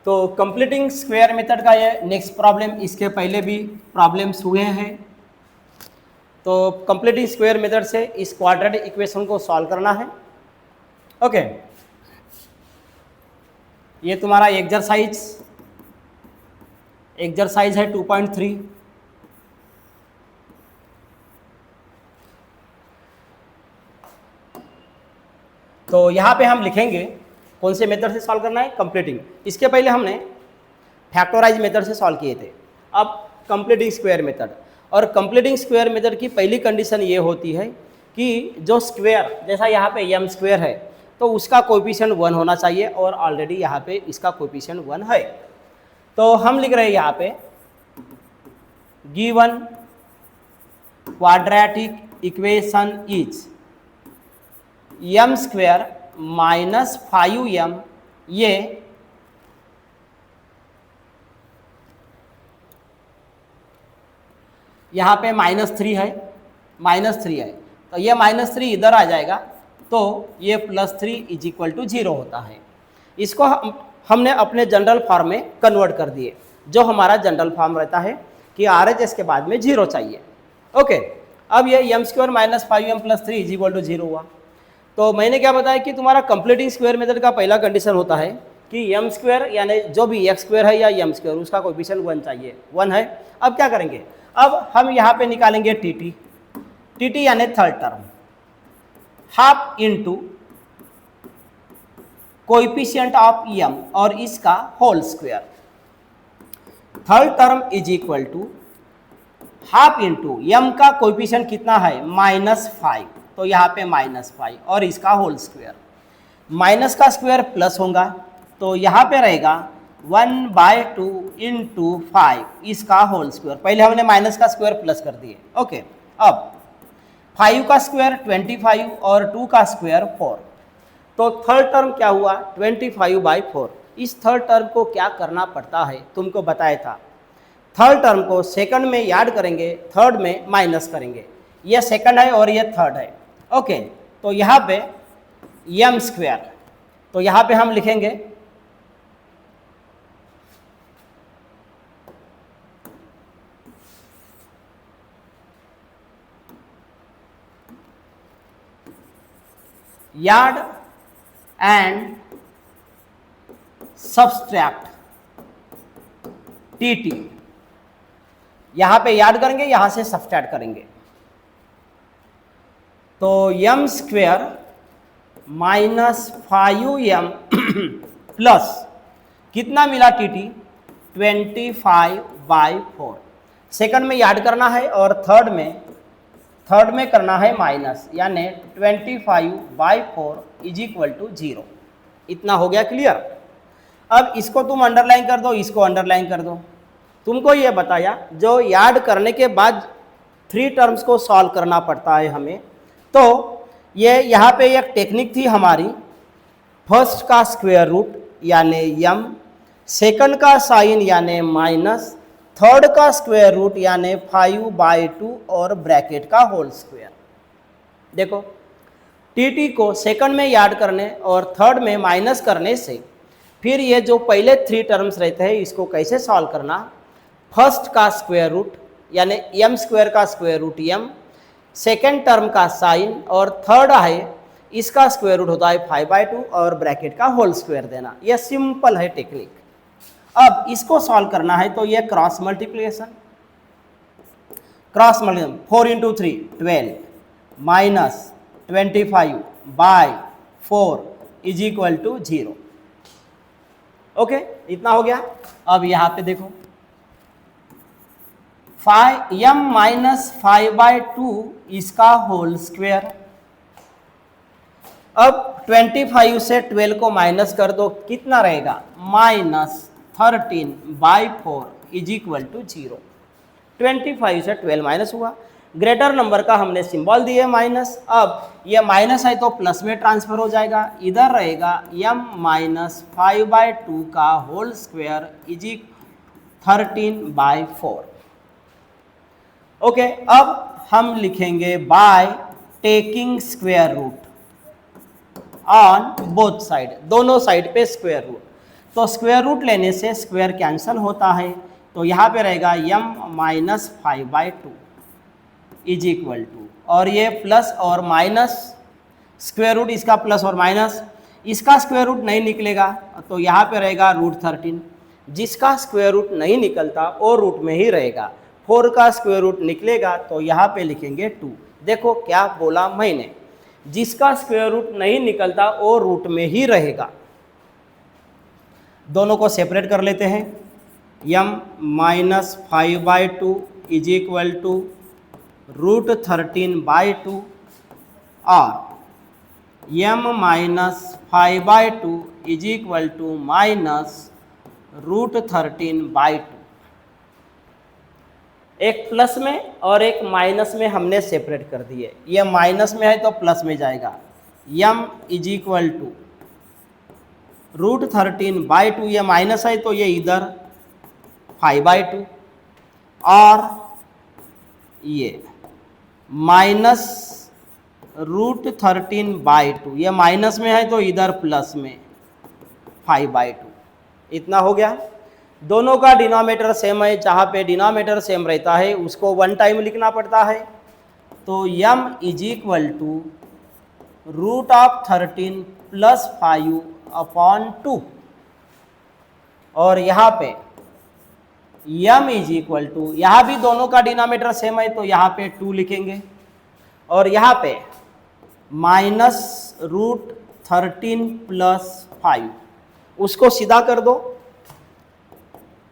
तो completing square method का ये नेक्स्ट प्रॉब्लम, इसके पहले भी प्रॉब्लम्स हुए हैं। तो कंप्लीटिंग स्क्वायर मेथड से इस क्वाड्रेटिक इक्वेशन को सॉल्व करना है। ओके, ये तुम्हारा एक्सरसाइज है 2.3। तो यहाँ पे हम लिखेंगे कौन से मेथड से सॉल्व करना है, कंप्लीटिंग। इसके पहले हमने फैक्टराइज मेथड से सॉल्व किए थे, अब कंप्लीटिंग स्क्वायर मेथड। और कंप्लीटिंग स्क्वायर मेथड की पहली कंडीशन ये होती है कि जो स्क्वायर, जैसा यहाँ पे m स्क्वायर है तो उसका कोएफिशिएंट 1 होना चाहिए, और ऑलरेडी यहाँ पे इसका कोएफिशिएंट 1 है। तो हम लिख रहे हैं यहाँ पे given quadratic equation is m square minus 5m, ये यहाँ पे -3 है, -3 है, तो ये -3 इधर आ जाएगा, तो ये +3 इज इक्वल टू 0 होता है। इसको हमने अपने जनरल फॉर्म में कन्वर्ट कर दिए, जो हमारा जनरल फॉर्म रहता है कि RHS के बाद में 0 चाहिए। ओके, अब ये m square minus 5m + 3 is equal to 0 हुआ। तो मैंने क्या बताया कि तुम्हारा कंप्लीटिंग स्क्वायर मेथड का पहला कंडीशन होता है कि m स्क्वायर यानी जो भी x स्क्वायर है या m स्क्वायर, उसका कोएफिशिएंट 1 चाहिए, 1 है। अब क्या करेंगे, अब हम यहाँ पे निकालेंगे tt यानी third term, half into coefficient of m और इसका whole square. Third term is equal to half into m का कोएफिशिएंट कितना है, -5, तो यहाँ पे -5 और इसका होल स्क्वायर। माइनस का स्क्वायर प्लस होगा, तो यहाँ पे रहेगा 1/2 इंटू 5, इसका होल स्क्वायर। पहले हमने माइनस का स्क्वायर प्लस कर दिए। ओके, अब 5 का स्क्वायर 25 और 2 का स्क्वायर 4, तो थर्ड टर्म क्या हुआ 25/4। इस थर्ड टर्म को क्या करना पड़ता है तुमको बताया था, थर्ड टर्म को सेकंड में याद करेंगे, थर्ड में माइनस करेंगे। ये सेकंड है और ये थर्ड है। ओके, तो यहाँ पे m स्क्वायर, तो यहाँ पे हम लिखेंगे यार्ड एंड सब्सट्रैक्ट tt। यहाँ पे याद करेंगे, यहाँ से सब्सट्रैक्ट करेंगे, तो m स्क्वायर -5m प्लस कितना मिला tt, 25/4। सेकंड में याद करना है और थर्ड में करना है माइनस, यानी 25/4 इज इक्वल टू 0। इतना हो गया क्लियर। अब इसको तुम अंडरलाइन कर दो, इसको अंडरलाइन कर दो। तुमको ये बताया जो याद करने के बाद 3 टर्म्स को सॉल्व करना पड़ता है हमें, तो ये यहाँ पे एक टेक्निक थी हमारी, फर्स्ट का स्क्वायर रूट यानी m, सेकंड का साइन यानी माइनस, थर्ड का स्क्वायर रूट यानी 5/2 और ब्रैकेट का होल स्क्वायर। देखो tt को सेकंड में याद करने और थर्ड में माइनस करने से फिर ये जो पहले 3 टर्म्स रहते हैं इसको कैसे सॉल्व करना, फर्स्ट का स्क्वायर रूट यानी m स्क्वायर का square root m, second term का साइन और थर्ड है इसका स्क्वायर रूट होता है 5/2 और ब्रैकेट का होल स्क्वायर देना। यह सिंपल है टेक्निक। अब इसको सॉल्व करना है तो यह cross multiplication 4 into 3 12 minus 25/4 is equal to 0। Okay, इतना हो गया। अब यहाँ पे देखो m - 5/2 इसका होल स्क्वायर। अब 25 से 12 को माइनस कर दो, कितना रहेगा -13/4 इज इक्वल टू 0। 25 से 12 माइनस हुआ, ग्रेटर नंबर का हमने सिंबल दिए माइनस। अब ये माइनस है तो प्लस में ट्रांसफर हो जाएगा, इधर रहेगा m - 5/2 का होल स्क्वायर इज 13/4। ओके, अब हम लिखेंगे by taking square root on both side, दोनों साइड पे स्क्वायर रूट। तो स्क्वायर रूट लेने से स्क्वायर कैंसिल होता है, तो यहाँ पे रहेगा m-5/2 इज इक्वल टू, और ये प्लस और माइनस, स्क्वायर रूट इसका प्लस और माइनस, इसका स्क्वायर रूट नहीं निकलेगा तो यहाँ पे रहेगा √13, जिसका स्क्वायर रूट नहीं निकलता वो रूट में ही रहेगा। 4 का स्क्वायर रूट निकलेगा तो यहाँ पे लिखेंगे 2। देखो क्या बोला मैंने, जिसका स्क्वायर रूट नहीं निकलता वो रूट में ही रहेगा। दोनों को सेपरेट कर लेते हैं। m-5/2 इज इक्वल टू √13/2 और m-5/2 इज इक्वल टू -√13/2। एक प्लस में और एक माइनस में हमने सेपरेट कर दिए। ये माइनस में है तो प्लस में जाएगा। m इज इक्वल टू √13/2, ये माइनस है तो ये इधर 5/2, और ये -√13/2, ये माइनस में है तो इधर प्लस में 5/2। इतना हो गया। दोनों का डिनोमिनेटर सेम है, जहाँ पे डिनोमिनेटर सेम रहता है उसको 1 टाइम लिखना पड़ता है। तो m इज इक्वल टू √13 + 5/2, और यहाँ पे m इज इक्वल टू, यहाँ भी दोनों का डिनोमिनेटर सेम है तो यहाँ पे 2 लिखेंगे, और यहाँ पे -√13 + 5, उसको सीधा कर दो।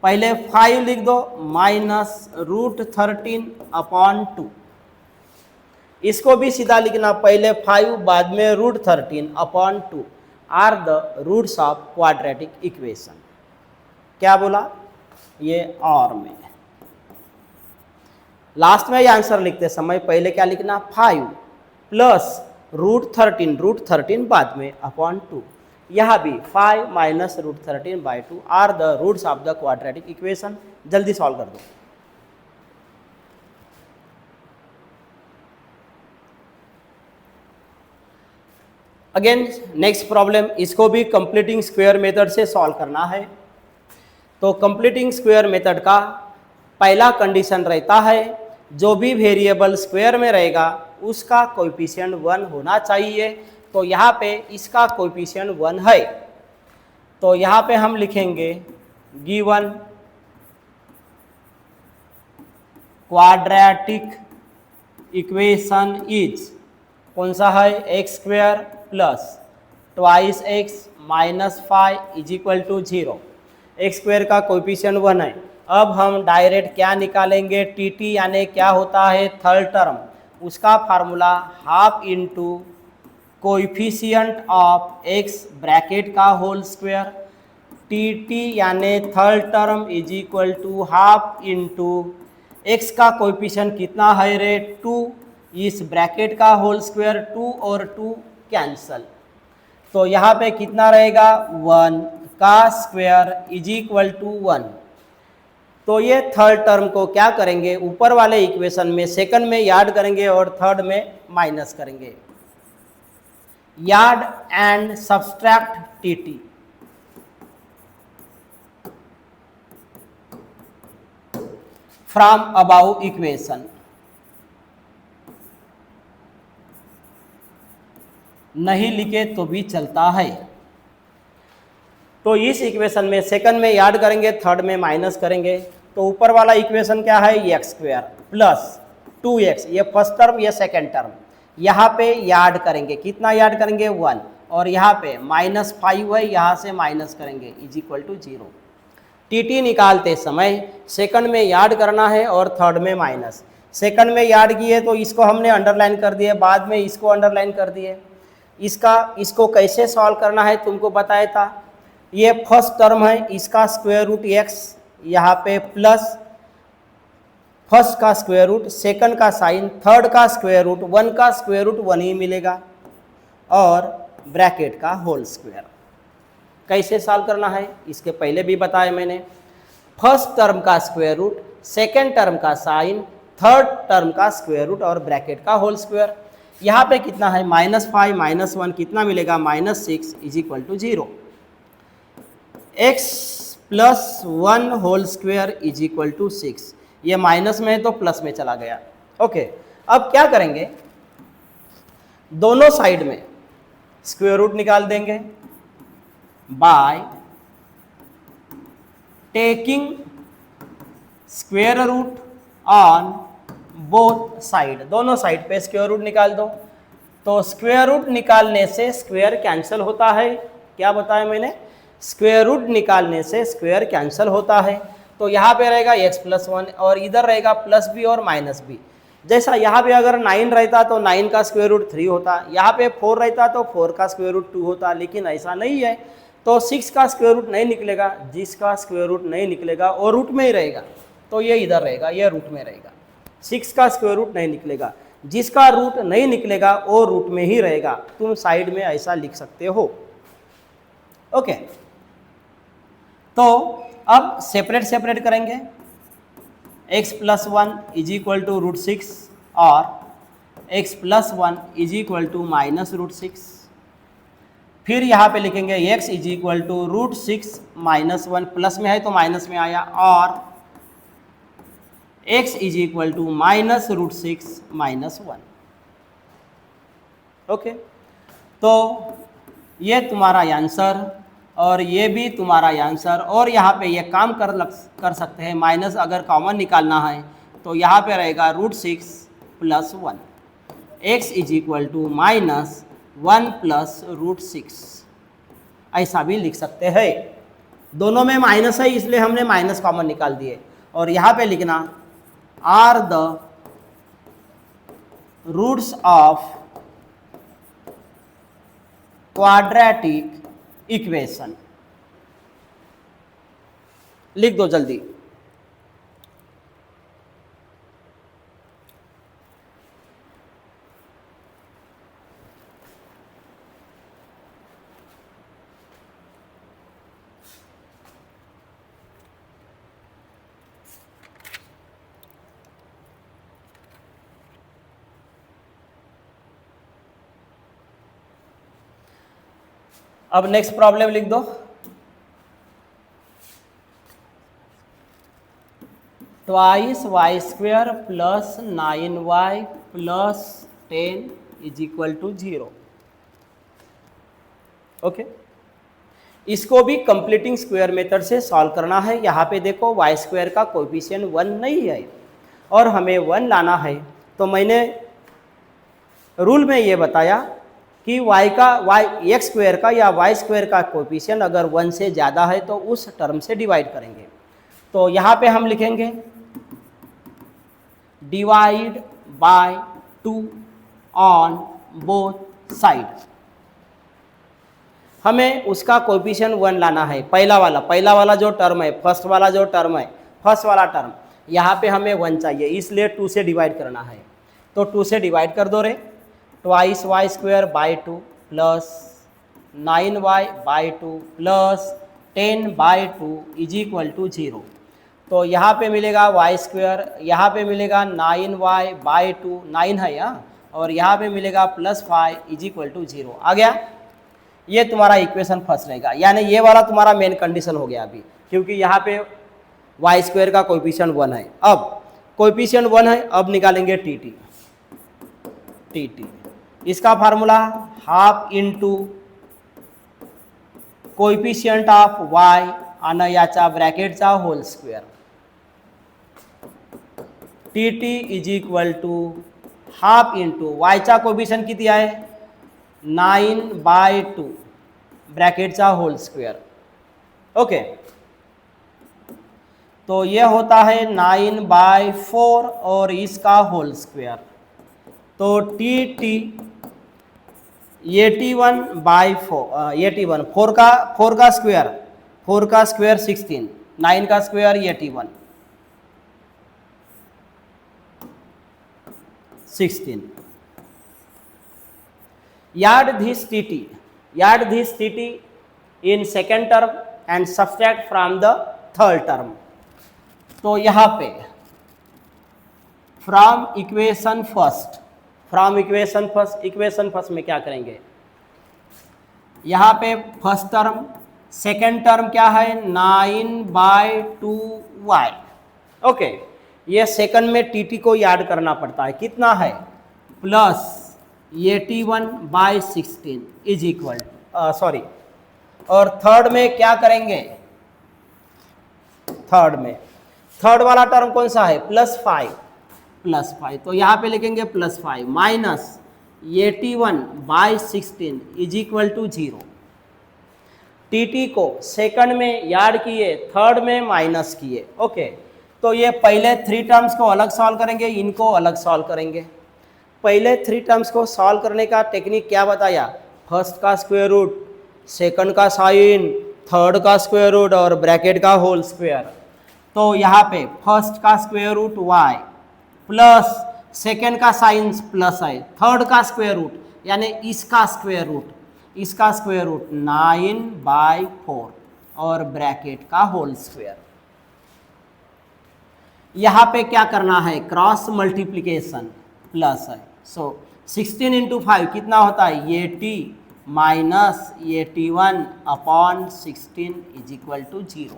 पहले 5 लिख दो, -√13/2, इसको भी सीधा लिखना, पहले 5 बाद में √13/2 are the roots of quadratic equation. क्या बोला ये, और में लास्ट में ये आंसर लिखते समय पहले क्या लिखना, 5 + √13 बाद में /2, यहाँ भी 5 - √13/2 are the roots of the quadratic equation. जल्दी सॉल्व कर दो। अगेन नेक्स्ट प्रॉब्लम, इसको भी कंप्लीटिंग स्क्वायर मेथड से सॉल्व करना है। तो कंप्लीटिंग स्क्वायर मेथड का पहला कंडीशन रहता है, जो भी वेरिएबल स्क्वायर में रहेगा उसका कोएफिशिएंट 1 होना चाहिए। तो यहाँ पे इसका कोएफिशिएंट 1 है, तो यहाँ पे हम लिखेंगे गिवन क्वाड्रेटिक इक्वेशन इज, कौन सा है, x² + 2x - 5 is equal to 0। x² का कोएफिशिएंट 1 है। अब हम डायरेक्ट क्या निकालेंगे, टी यानी क्या होता है, थर्ड टर्म, उसका formula half into coefficient of x bracket का होल स्क्वायर, टी यानी third term is equal to half into x का कोएफिशिएंट कितना है रे, 2, इस ब्रैकेट का होल स्क्वायर, 2 और 2 कैंसल, तो यहाँ पे कितना रहेगा, 1 का स्क्वायर इज इक्वल टू 1। तो ये थर्ड टर्म को क्या करेंगे, ऊपर वाले इक्वेशन में सेकंड में याड करेंगे और थर्ड में माइनस करेंगे। Add and subtract T from above equation. नहीं लिखे तो भी चलता है। तो इस इक्वेशन में सेकंड में याड करेंगे, थर्ड में माइनस करेंगे। तो ऊपर वाला इक्वेशन क्या है, x² + 2x, ये फर्स्ट टर्म, ये सेकंड टर्म, यहाँ पे याड करेंगे, कितना याड करेंगे, 1, और यहाँ पे -5 है, यहाँ से माइनस करेंगे इज इक्वल टू 0। टी निकालते समय सेकंड में याड करना है और थर्ड में माइनस। सेकंड में याड किए तो इसको हमने अंडरलाइन कर दिए, बाद में इसको अंडरलाइन कर दिए। इसको कैसे सॉल्व करना है तुमको बताया था। ये फर्स्ट टर्म है, इसका स्क्वायर रूट x, यहाँ पे प्लस फर्स्ट का स्क्वायर रूट, सेकंड का साइन, थर्ड का स्क्वायर रूट, 1 का स्क्वायर रूट 1 ही मिलेगा, और ब्रैकेट का होल स्क्वायर। कैसे सॉल्व करना है इसके पहले भी बताया मैंने। फर्स्ट टर्म का स्क्वायर रूट, सेकंड टर्म का साइन, थर्ड टर्म का स्क्वायर रूट और ब्रैकेट का होल स्क्वायर। यहाँ पे कितना है, -5 - 1 कितना मिलेगा, -6 is equal to 0। X plus 1 whole square is equal to 6। ये माइनस में है तो प्लस में चला गया। ओके, अब क्या करेंगे, दोनों साइड में स्क्वायर रूट निकाल देंगे by taking square root on both side. दोनों साइड पे स्क्वायर रूट निकाल दो। तो स्क्वायर रूट निकालने से स्क्वायर कैंसिल होता है। क्या बताया मैंने, स्क्वायर रूट निकालने से स्क्वायर कैंसिल होता है। तो यहाँ पे रहेगा x प्लस 1 और इधर रहेगा प्लस बी और माइनस बी। जैसा यहाँ पे अगर 9 रहता तो 9 का स्क्वायर रूट 3 होता, यहाँ पे 4 रहता तो 4 का स्क्वायर रूट 2 होता, लेकिन ऐसा नहीं है। तो 6 का स्क्वायर रूट नहीं निकलेगा, जिसका स्क्वायर रूट नहीं निकलेगा वो रूट में ही रहेगा। तो ये इधर रहेगा, ये रूट में रहेगा। 6 का स्क्वायर रूट नहीं निकलेगा, जिसका रूट नहीं निकलेगा वो रूट में ही रहेगा। तुम साइड में ऐसा लिख सकते हो। ओके, तो अब सेपरेट सेपरेट करेंगे। x plus 1 is equal to root 6 और x plus 1 is equal to minus root 6। फिर यहाँ पे लिखेंगे x is equal to root 6 minus 1, plus में है तो माइनस में आया, और x is equal to minus root 6 minus 1। Okay, तो ये तुम्हारा आंसर और ये भी तुम्हारा आंसर। और यहाँ पे ये काम कर सकते हैं, माइनस अगर कॉमन निकालना है तो यहाँ पे रहेगा root 6 plus 1, x is equal to minus 1 plus root 6, ऐसा भी लिख सकते हैं। दोनों में माइनस है इसलिए हमने माइनस कॉमन निकाल दिए। और यहाँ पे लिखना are the roots of quadratic equation. लिख दो जल्दी। अब नेक्स्ट प्रॉब्लम लिख दो। Twice y square plus 9y plus 10 is equal to 0। Okay, इसको भी कंप्लीटिंग स्क्वायर मेथड से सॉल्व करना है। यहाँ पे देखो वाई स्क्वायर का कोएफिशिएंट 1 नहीं है और हमें 1 लाना है। तो मैंने रूल में ये बताया कि एक्स स्क्वायर का या वाई स्क्वायर का कोएफिशिएंट अगर 1 से ज़्यादा है तो उस टर्म से डिवाइड करेंगे। तो यहाँ पे हम लिखेंगे divide by 2 on both side. हमें उसका कोएफिशिएंट 1 लाना है। पहला वाला जो टर्म है, फर्स्ट वाला टर्म यहाँ पे हमें 1 चाहिए, इसलिए 2 से डिवाइड करना है। तो 2 से डिवाइड कर दो रे। Twice y square by 2 plus 9y by 2 plus 10 by 2 is equal to 0। तो यहाँ पे मिलेगा वाई स्क्वायर, यहाँ पे मिलेगा 9y बाई 2, 9 है यहाँ, और यहाँ पे मिलेगा प्लस 5 इज इक्वल टू 0। आ गया, ये तुम्हारा इक्वेशन फर्स्ट रहेगा। यानी ये वाला तुम्हारा मेन कंडीशन हो गया अभी, क्योंकि यहाँ पे वाई स्क्वायर का कोएफिशिएंट 1 है। अब कोएफिशिएंट 1 है, अब निकालेंगे टी। इसका formula half into coefficient of Y आणि याचा ब्रॅकेटचा whole square. T is equal to half into वायचा कोएफिशिएंट किती आहे 9/2 ब्रॅकेटचा होल स्क्वेअर। ओके, तो ये होता है 9/4 और इसका होल स्क्वेयर। तो टी 81/4, 4 का स्क्वायर 16, 9 का square 81, 16। Add this tt in second term and subtract from the third term। तो यहाँ पे फ्रॉम इक्वेशन फर्स्ट में क्या करेंगे, यहाँ पे फर्स्ट टर्म सेकेंड टर्म क्या है 9/2y। ओके, ये सेकंड में टी को याद करना पड़ता है, कितना है प्लस 81/16 इज इक्वल सॉरी। और थर्ड में क्या करेंगे, थर्ड वाला टर्म कौन सा है +5 तो यहाँ पे लिखेंगे +5 minus 81/16 is equal to 0। T को सेकंड में याद किए, थर्ड में माइनस किए। ओके, तो ये पहले 3 टर्म्स को अलग सॉल्व करेंगे, इनको अलग सॉल्व करेंगे। पहले 3 टर्म्स को सॉल्व करने का टेक्निक क्या बताया, फर्स्ट का स्क्वायर रूट, सेकंड का साइन, थर्ड का स्क्वायर रूट और ब्रैकेट का होल स्क्वायर। तो यहाँ पे फर्स्ट का square root y plus second का साइन प्लस है, थर्ड का स्क्वायर रूट यानी इसका स्क्वायर रूट 9/4 और ब्रैकेट का होल स्क्वायर। यहाँ पे क्या करना है, क्रॉस मल्टीप्लिकेशन प्लस है। सो 16 × 5 कितना होता है 80 माइनस 81/16 इज इक्वल टू 0।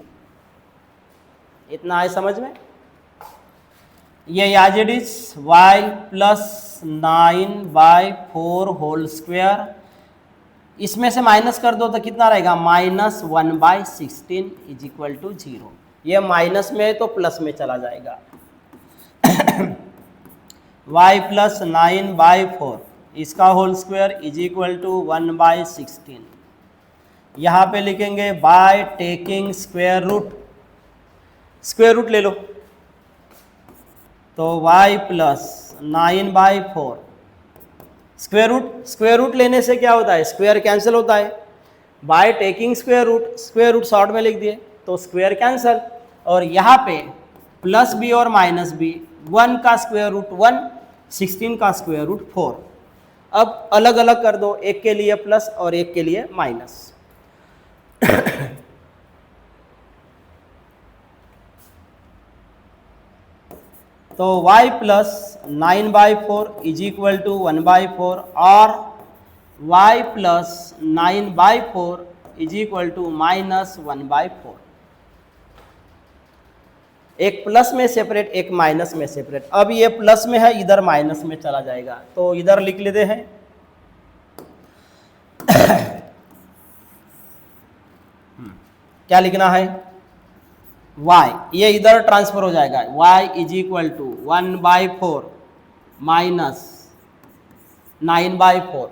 इतना है समझ में। ये as it is y plus 9/4 whole square, इसमें से माइनस कर दो तो कितना रहेगा -1/16 इज इक्वल टू 0। ये माइनस में है तो प्लस में चला जाएगा। y प्लस 9/4 इसका whole square is equal to 1/16। यहाँ पे लिखेंगे बाय टेकिंग स्क्वायर रूट ले लो, तो y प्लस 9/4 स्क्वायर रूट लेने से क्या होता है, स्क्वायर कैंसिल होता है। By taking square root short में लिख दिए तो स्क्वायर कैंसिल, और यहाँ पे प्लस बी और माइनस बी, 1 का स्क्वायर रूट 1, 16 का स्क्वायर रूट 4। अब अलग अलग कर दो, एक के लिए प्लस और एक के लिए माइनस। तो y plus 9/4 is equal to 1/4 और y plus 9/4 is equal to -1/4। एक प्लस में सेपरेट, एक माइनस में सेपरेट। अब ये प्लस में है, इधर माइनस में चला जाएगा, तो इधर लिख लेते हैं क्या लिखना है y, ये इधर ट्रांसफर हो जाएगा, y is equal to 1/4 minus 9/4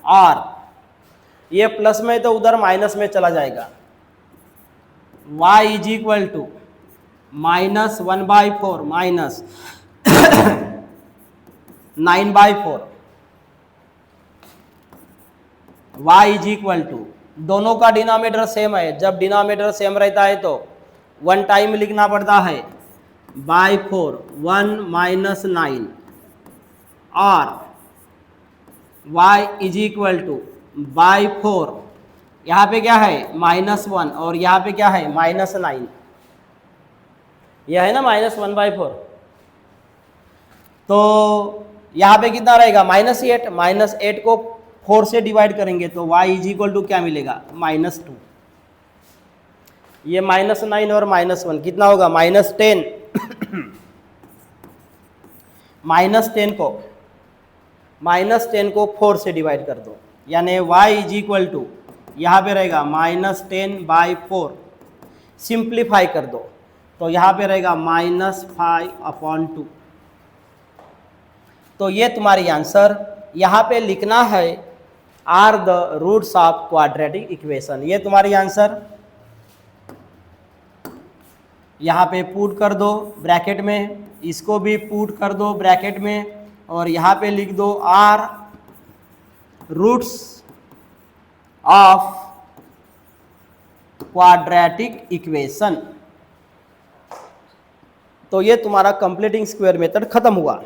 और ये प्लस में तो उधर माइनस में चला जाएगा, y is equal to -1/4 minus 9/4 y is equal to, दोनों का डिनोमिनेटर सेम है। जब डिनोमिनेटर सेम रहता है तो 1 टाइम लिखना पड़ता है /4 1 माइनस 9 और y इज इक्वल टू /4, यहाँ पे क्या है -1 और यहाँ पे क्या है -9, यह है ना -1/4। तो यहाँ पे कितना रहेगा -8 को 4 से डिवाइड करेंगे तो y इज इक्वल टू क्या मिलेगा -2। ये -9 और -1 कितना होगा -10। -10 को 4 से डिवाइड कर दो, यानी y इज इक्वल टू यहाँ पे रहेगा -10/4। सिंप्लीफाई कर दो तो यहाँ पे रहेगा -5/2। तो ये तुम्हारी आंसर। यहाँ पे लिखना है are the roots of quadratic equation. ये तुम्हारी आंसर यहाँ पे पुट कर दो ब्रैकेट में, इसको भी पुट कर दो ब्रैकेट में, और यहाँ पे लिख दो are roots of quadratic equation. तो ये तुम्हारा कंप्लीटिंग स्क्वायर मेथड खत्म हुआ।